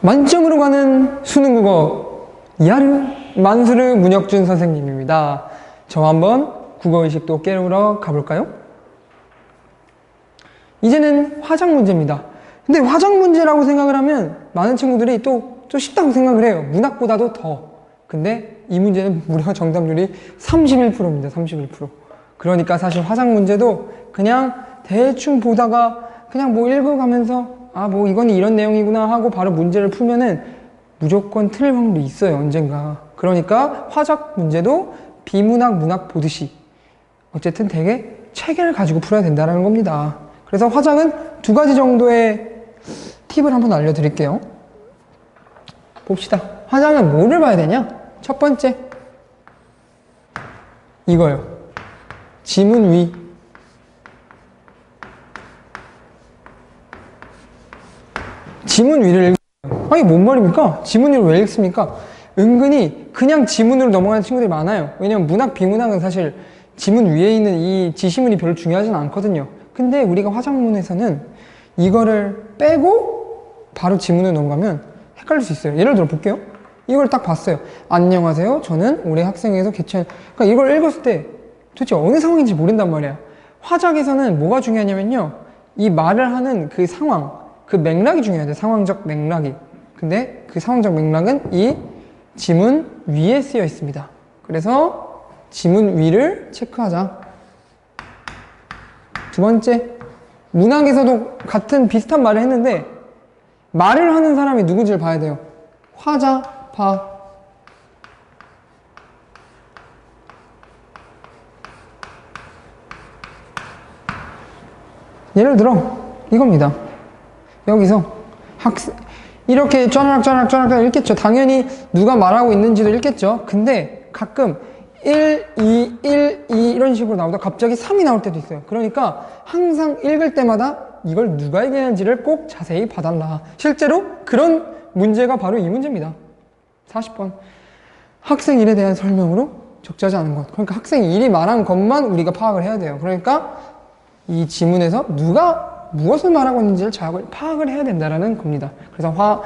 만점으로 가는 수능국어 야르 만수르 문혁준 선생님입니다. 저와 한번 국어의식도 깨우러 가볼까요? 이제는 화작 문제입니다. 근데 화작 문제라고 생각을 하면 많은 친구들이 또 쉽다고 생각을 해요. 문학보다도 더. 근데 이 문제는 무려 정답률이 31%입니다. 31%. 그러니까 사실 화작 문제도 그냥 대충 보다가 그냥 뭐 읽어가면서 아, 뭐 이건 이런 내용이구나 하고 바로 문제를 풀면은 무조건 틀릴 확률이 있어요. 언젠가. 그러니까 화작 문제도 비문학, 문학 보듯이 어쨌든 되게 체계를 가지고 풀어야 된다는 겁니다. 그래서 화작은 두 가지 정도의 팁을 한번 알려드릴게요. 봅시다. 화작은 뭐를 봐야 되냐? 첫 번째, 이거요. 지문 위. 지문 위를 읽어요. 아니, 뭔 말입니까? 지문 위를 왜 읽습니까? 은근히 그냥 지문으로 넘어가는 친구들이 많아요. 왜냐면 문학, 비문학은 사실 지문 위에 있는 이 지시문이 별로 중요하진 않거든요. 근데 우리가 화작문에서는 이거를 빼고 바로 지문으로 넘어가면 헷갈릴 수 있어요. 예를 들어 볼게요. 이걸 딱 봤어요. 안녕하세요. 저는 올해 학생회에서 개최한. 그러니까 이걸 읽었을 때 도대체 어느 상황인지 모른단 말이야. 화작에서는 뭐가 중요하냐면요. 이 말을 하는 그 상황, 그 맥락이 중요해요. 상황적 맥락이. 근데 그 상황적 맥락은 이 지문 위에 쓰여 있습니다. 그래서 지문 위를 체크하자. 두 번째, 문학에서도 같은 비슷한 말을 했는데 말을 하는 사람이 누군지를 봐야 돼요. 화자, 파. 예를 들어 이겁니다. 여기서 이렇게 쩌락쩌락 읽겠죠. 당연히 누가 말하고 있는지도 읽겠죠. 근데 가끔 1, 2, 1, 2 이런 식으로 나오다 갑자기 3이 나올 때도 있어요. 그러니까 항상 읽을 때마다 이걸 누가 얘기하는지를 꼭 자세히 봐달라. 실제로 그런 문제가 바로 이 문제입니다. 40번. 학생 일에 대한 설명으로 적절하지 않은 것. 그러니까 학생 일이 말한 것만 우리가 파악을 해야 돼요. 그러니까 이 지문에서 누가 무엇을 말하고 있는지를 잘 파악을 해야 된다는 겁니다. 그래서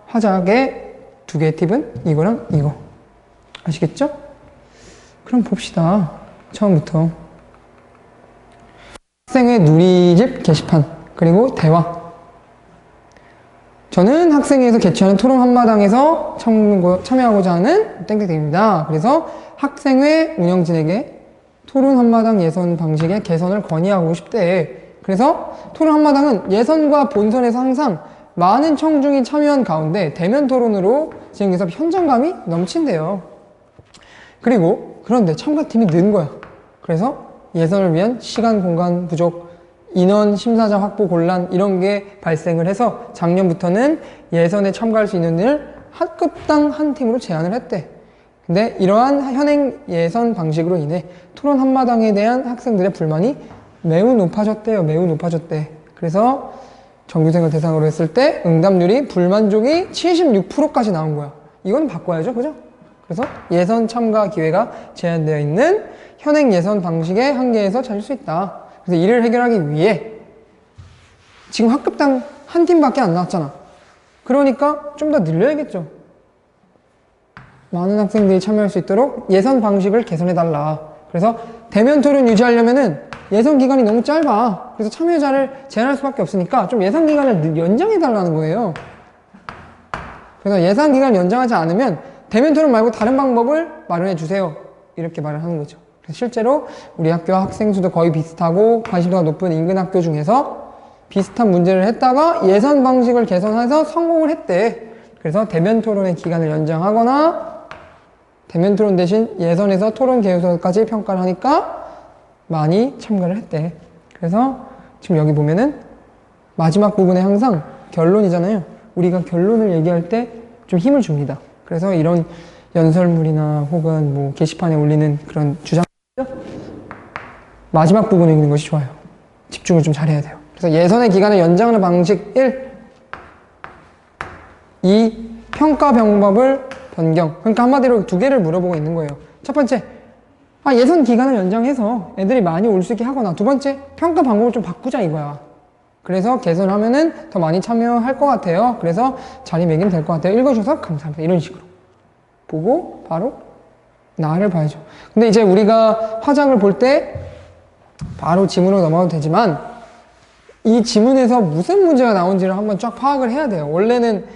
화작의 두 개의 팁은 이거랑 이거. 아시겠죠? 그럼 봅시다. 처음부터. 학생회 누리집 게시판, 그리고 대화. 저는 학생회에서 개최하는 토론 한마당에서 참여하고자 하는 땡땡땡입니다. 그래서 학생회 운영진에게 토론 한마당 예선 방식의 개선을 건의하고 싶대. 그래서 토론 한마당은 예선과 본선에서 항상 많은 청중이 참여한 가운데 대면 토론으로 진행해서 현장감이 넘친대요. 그리고 그런데 참가팀이 는 거야. 그래서 예선을 위한 시간, 공간 부족, 인원, 심사자 확보 곤란 이런 게 발생을 해서 작년부터는 예선에 참가할 수 있는 일을 학급당 한 팀으로 제한을 했대. 근데 이러한 현행 예선 방식으로 인해 토론 한마당에 대한 학생들의 불만이 매우 높아졌대요. 매우 높아졌대. 그래서 정규생을 대상으로 했을 때 응답률이 불만족이 76%까지 나온 거야. 이건 바꿔야죠. 그죠? 그래서 예선 참가 기회가 제한되어 있는 현행 예선 방식의 한계에서 찾을 수 있다. 그래서 이를 해결하기 위해 지금 학급당 한 팀밖에 안 나왔잖아. 그러니까 좀 더 늘려야겠죠. 많은 학생들이 참여할 수 있도록 예선 방식을 개선해달라. 그래서 대면 토론 유지하려면은 예선 기간이 너무 짧아. 그래서 참여자를 제한할 수밖에 없으니까 좀 예상 기간을 연장해달라는 거예요. 그래서 예상 기간을 연장하지 않으면 대면 토론 말고 다른 방법을 마련해 주세요. 이렇게 말을 하는 거죠. 그래서 실제로 우리 학교와 학생 수도 거의 비슷하고 관심도가 높은 인근 학교 중에서 비슷한 문제를 했다가 예선 방식을 개선해서 성공을 했대. 그래서 대면 토론의 기간을 연장하거나 대면 토론 대신 예선에서 토론 개요소까지 평가를 하니까 많이 참가를 했대. 그래서 지금 여기 보면은 마지막 부분에 항상 결론이잖아요. 우리가 결론을 얘기할 때 좀 힘을 줍니다. 그래서 이런 연설물이나 혹은 뭐 게시판에 올리는 그런 주장 마지막 부분에 있는 것이 좋아요. 집중을 좀 잘해야 돼요. 그래서 예선의 기간을 연장하는 방식 1. 2. 평가 방법을 변경. 그러니까 한마디로 두 개를 물어보고 있는 거예요. 첫 번째, 예선 기간을 연장해서 애들이 많이 올 수 있게 하거나, 두 번째, 평가 방법을 좀 바꾸자 이거야. 그래서 개선하면은 더 많이 참여할 것 같아요. 그래서 자리매김 될 것 같아요. 읽어주셔서 감사합니다. 이런 식으로 보고 바로 나를 봐야죠. 근데 이제 우리가 화작을 볼 때 바로 지문으로 넘어가도 되지만 이 지문에서 무슨 문제가 나온지를 한번 쫙 파악을 해야 돼요. 원래는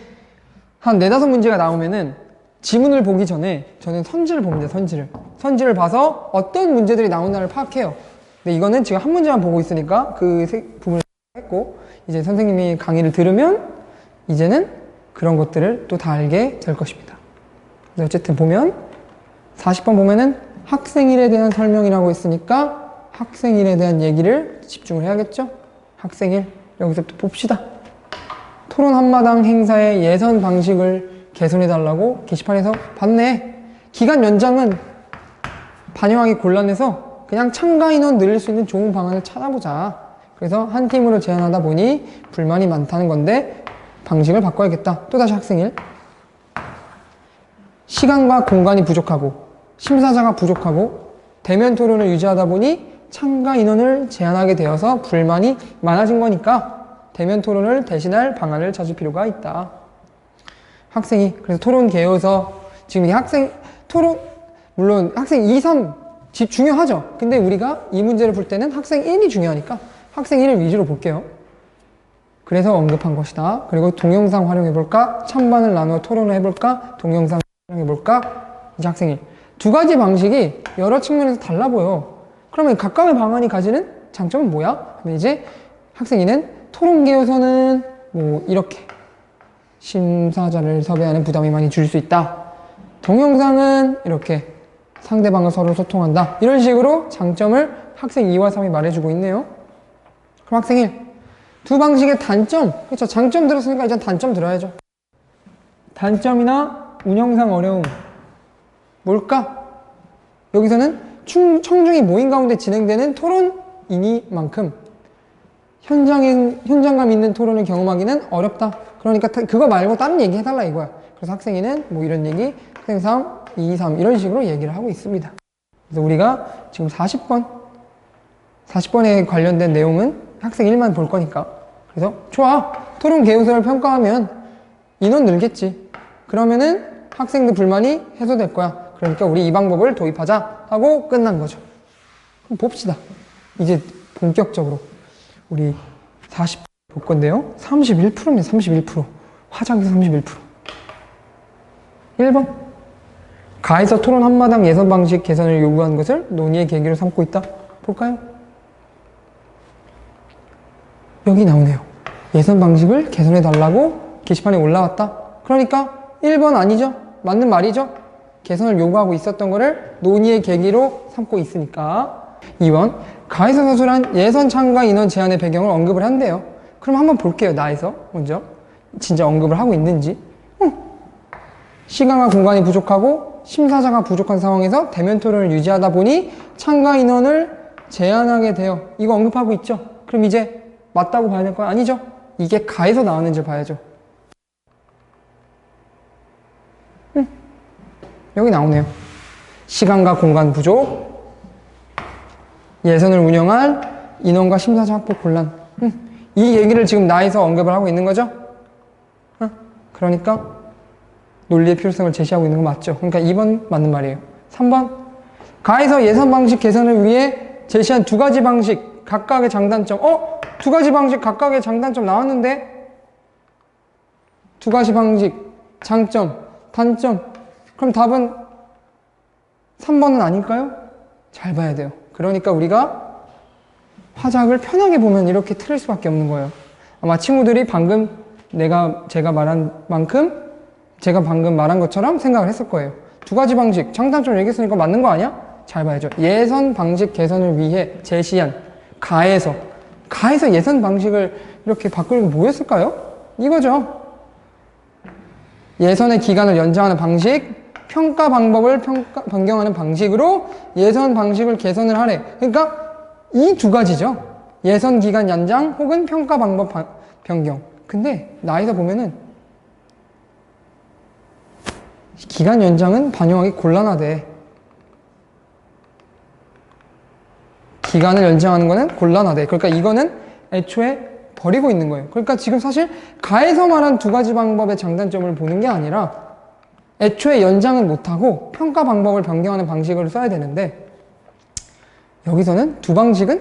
한 4-5문제가 나오면은 지문을 보기 전에 저는 선지를 봅니다. 선지를 봐서 어떤 문제들이 나오나를 파악해요. 근데 이거는 지금 한 문제만 보고 있으니까 그 부분을 했고, 이제 선생님이 강의를 들으면 이제는 그런 것들을 또 다 알게 될 것입니다. 그래서 어쨌든 보면 40번 보면은 학생일에 대한 설명이라고 했으니까 학생일에 대한 얘기를 집중을 해야겠죠? 학생일 여기서부터 봅시다. 토론 한마당 행사의 예선 방식을 개선해달라고 게시판에서 봤네. 기간 연장은 반영하기 곤란해서 그냥 참가 인원 늘릴 수 있는 좋은 방안을 찾아보자. 그래서 한 팀으로 제안하다 보니 불만이 많다는 건데 방식을 바꿔야겠다. 또다시 학생일. 시간과 공간이 부족하고 심사자가 부족하고 대면 토론을 유지하다 보니 참가 인원을 제한하게 되어서 불만이 많아진 거니까 대면 토론을 대신할 방안을 찾을 필요가 있다. 학생이 그래서 토론 개요서 지금 이 학생 토론 물론 학생 2, 3 중요하죠. 근데 우리가 이 문제를 볼 때는 학생 1이 중요하니까 학생 1을 위주로 볼게요. 그래서 언급한 것이다. 그리고 동영상 활용해볼까? 찬반을 나누어 토론을 해볼까? 동영상 활용해볼까? 이제 학생 1. 두 가지 방식이 여러 측면에서 달라 보여. 그러면 각각의 방안이 가지는 장점은 뭐야? 그러면 이제 학생 2는 토론 개요서는 뭐 이렇게 심사자를 섭외하는 부담이 많이 줄 수 있다. 동영상은 이렇게 상대방과 서로 소통한다. 이런 식으로 장점을 학생 2와 3이 말해주고 있네요. 그럼 학생 1. 두 방식의 단점. 그렇죠. 장점 들었으니까 이제 단점 들어야죠. 단점이나 운영상 어려움. 뭘까? 여기서는 청중이 모인 가운데 진행되는 토론이니만큼 현장감 있는 토론을 경험하기는 어렵다. 그러니까 그거 말고 다른 얘기 해달라 이거야. 그래서 학생 2는 뭐 이런 얘기, 학생 3, 2, 3 이런 식으로 얘기를 하고 있습니다. 그래서 우리가 지금 40번에 관련된 내용은 학생 1만 볼 거니까. 그래서 좋아. 토론 개요서를 평가하면 인원 늘겠지. 그러면은 학생들 불만이 해소될 거야. 그러니까 우리 이 방법을 도입하자 하고 끝난 거죠. 그럼 봅시다. 이제 본격적으로 우리 40번 볼 건데요. 31%입니다. 31%. 화작에서 31%. 1번. 가에서 토론 한마당 예선 방식 개선을 요구한 것을 논의의 계기로 삼고 있다. 볼까요? 여기 나오네요. 예선 방식을 개선해 달라고 게시판에 올라왔다. 그러니까 1번 아니죠? 맞는 말이죠? 개선을 요구하고 있었던 거를 논의의 계기로 삼고 있으니까. 2번. 가에서 서술한 예선 참가 인원 제한의 배경을 언급을 한대요. 그럼 한번 볼게요. 나에서 먼저 진짜 언급을 하고 있는지. 시간과 공간이 부족하고 심사자가 부족한 상황에서 대면 토론을 유지하다 보니 참가 인원을 제한하게 돼요. 이거 언급하고 있죠. 그럼 이제 맞다고 봐야 될 거 아니죠? 이게 가에서 나왔는지 봐야죠. 여기 나오네요. 시간과 공간 부족, 예선을 운영할 인원과 심사자 확보 곤란. 이 얘기를 지금 나에서 언급을 하고 있는 거죠? 그러니까 논리의 필요성을 제시하고 있는 거 맞죠? 그러니까 2번 맞는 말이에요. 3번. 가에서 예선 방식 개선을 위해 제시한 두 가지 방식 각각의 장단점. 두 가지 방식 각각의 장단점 나왔는데? 두 가지 방식, 장점, 단점. 그럼 답은 3번은 아닐까요? 잘 봐야 돼요. 그러니까 우리가 화작을 편하게 보면 이렇게 틀릴 수밖에 없는 거예요. 아마 친구들이 방금 제가 말한 만큼 제가 방금 말한 것처럼 생각을 했을 거예요. 두 가지 방식, 장단점 얘기했으니까 맞는 거 아니야? 잘 봐야죠. 예선 방식 개선을 위해 제시한 가에서 예선 방식을 이렇게 바꾸는 게 뭐였을까요? 이거죠. 예선의 기간을 연장하는 방식, 평가 방법을 변경하는 방식으로 예선 방식을 개선을 하래. 그러니까 이 두 가지죠. 예선 기간 연장 혹은 평가 방법 변경. 근데 나이다 보면은 기간 연장은 반영하기 곤란하대. 기간을 연장하는 거는 곤란하대. 그러니까 이거는 애초에 버리고 있는 거예요. 그러니까 지금 사실 가에서 말한 두 가지 방법의 장단점을 보는 게 아니라 애초에 연장은 못하고 평가 방법을 변경하는 방식을 써야 되는데 여기서는 두 방식은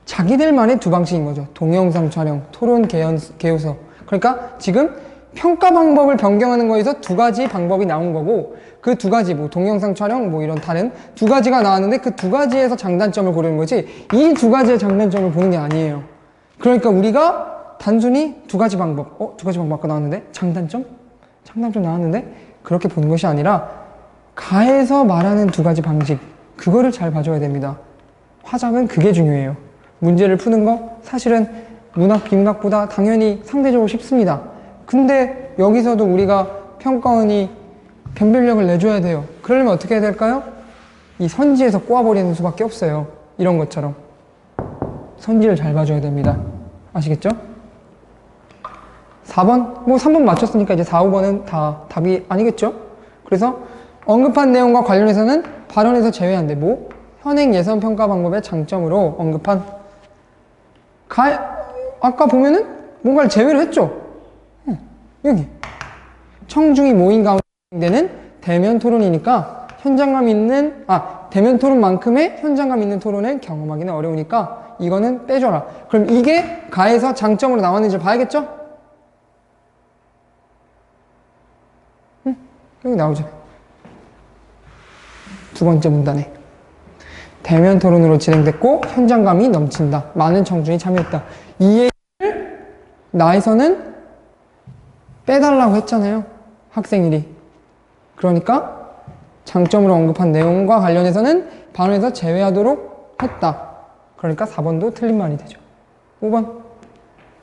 자기들만의 두 방식인 거죠. 동영상 촬영, 토론 개요서. 그러니까 지금 평가 방법을 변경하는 거에서 두 가지 방법이 나온 거고 그 두 가지 뭐 동영상 촬영 뭐 이런 다른 두 가지가 나왔는데 그 두 가지에서 장단점을 고르는 거지 이 두 가지의 장단점을 보는 게 아니에요. 그러니까 우리가 단순히 두 가지 방법 두 가지 방법 아까 나왔는데 장단점 나왔는데 그렇게 보는 것이 아니라 가에서 말하는 두 가지 방식 그거를 잘 봐줘야 됩니다. 화작은 그게 중요해요. 문제를 푸는 거 사실은 문학, 비문학보다 당연히 상대적으로 쉽습니다. 근데 여기서도 우리가 평가원이 변별력을 내줘야 돼요. 그러려면 어떻게 해야 될까요? 이 선지에서 꼬아버리는 수밖에 없어요. 이런 것처럼 선지를 잘 봐줘야 됩니다. 아시겠죠? 4번? 뭐 3번 맞췄으니까 이제 4, 5번은 다 답이 아니겠죠? 그래서 언급한 내용과 관련해서는 발언에서 제외한대. 뭐? 현행 예선 평가 방법의 장점으로 언급한 아까 보면은 뭔가를 제외를 했죠? 여기 청중이 모인 가운데 되는 대면 토론이니까 현장감 있는 대면 토론만큼의 현장감 있는 토론을 경험하기는 어려우니까 이거는 빼줘라. 그럼 이게 가에서 장점으로 나왔는지 봐야겠죠? 여기 나오죠. 두 번째 문단에 대면 토론으로 진행됐고 현장감이 넘친다. 많은 청중이 참여했다. 이 얘기를 나에서는 빼달라고 했잖아요. 학생일이. 그러니까 장점으로 언급한 내용과 관련해서는 반론에서 제외하도록 했다. 그러니까 4번도 틀린 말이 되죠. 5번.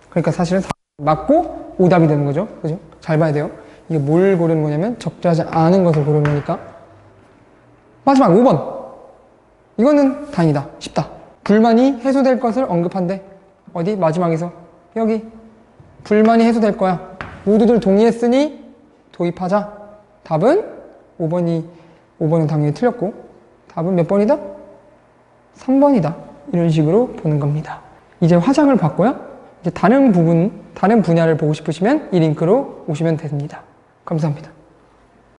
그러니까 사실은 4번 맞고 오답이 되는 거죠. 그죠? 잘 봐야 돼요. 이게 뭘 고르는 거냐면 적절하지 않은 것을 고르는 거니까. 마지막 5번. 이거는 다행이다. 쉽다. 불만이 해소될 것을 언급한대. 어디? 마지막에서. 여기. 불만이 해소될 거야. 모두들 동의했으니 도입하자. 답은 5번은 당연히 틀렸고 답은 몇 번이다? 3번이다. 이런 식으로 보는 겁니다. 이제 화작을 봤고요. 이제 다른 분야를 보고 싶으시면 이 링크로 오시면 됩니다. 감사합니다.